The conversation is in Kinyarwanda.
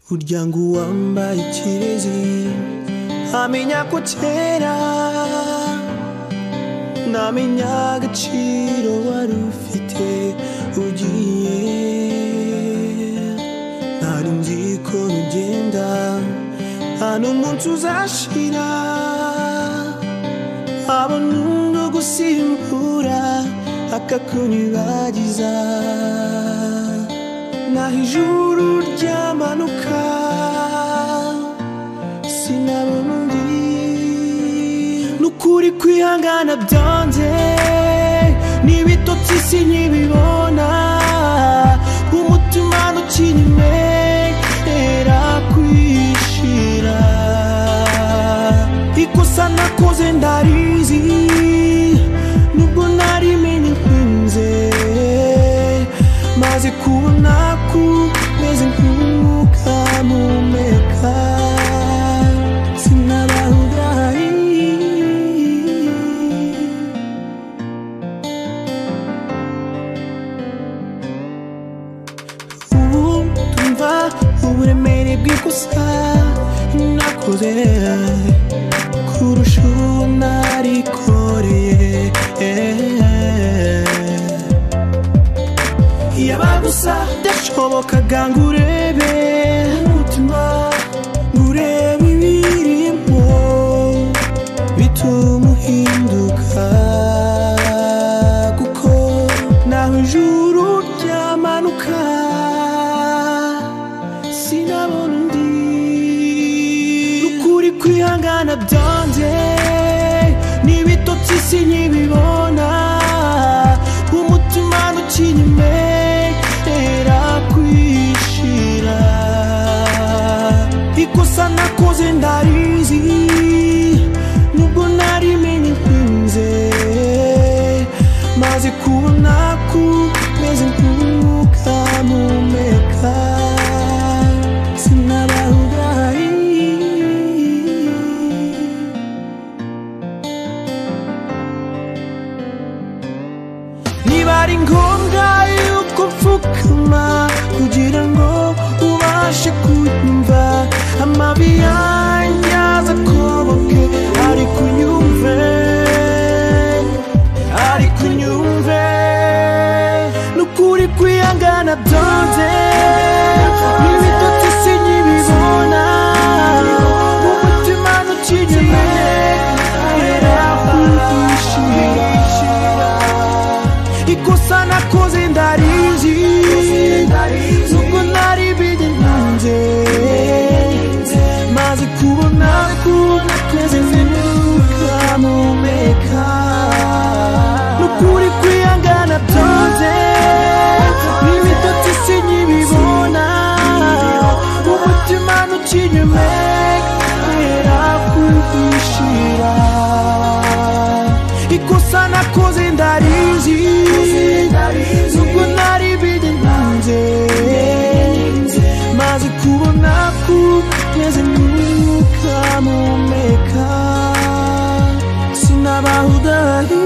burya ngo uwambaye ikirezi amenya ko kera ntamenya agaciro wari ufite ugiye. Nari nzi ko ugenda nta n'umunsi uzashira abona undi ugusimbura akakunyibagiza. Naho ijuru ryamanuka sinabona undi. Nukuri kwihangana byanze n'ibitotsi sinkibibona, umutima ntukinyemera kwishira. Ikosa nakoze ndarizi nubwo narimenye nkunze, maze kubona kumeze nk'umwuka mpumeka sinabahudayi. Ubu tumva uburemere bw'ikosa nakoze kurusha uwo narikoreye. Yaba gusa byashobokaga ngo urebe umutima, ngo urebe ibirimo bituma uhinduka. Kuko naho ijuru ryamanuka sinabona undi. Nukuri kwihangana byanze n'ibitotsi sinkibibona, umutima ntukinyemera kwishira. Ikosa nakoze ndarizi nubwo narimenye nkunze, maze kubona kumeze nk'umwuka mpumeka sinabahudayi. Niba ari ngombwa yuko mfukama kugira ngo ubashe kunyumva, amabi yanjye azakoboke, ariko unyumve, ariko unyumve. Nukuri kwihangana byanze n'ibitotsi sinkibibona, umutima ntukinyemera kwishira. Ikosa nakoze ndarizi nubwo narimenye nkunze, maze kubona kumeze nk'umwuka mpumeka. Nukuri kwihangana byanze n'ibitotsi sinkibibona, umutima ntukinyemera kwishira. Ikosa nakoze ndarizi nubwo narimenye nkunze, maze kubona kumeze nk'umwuka mpumeka sinabahudayi.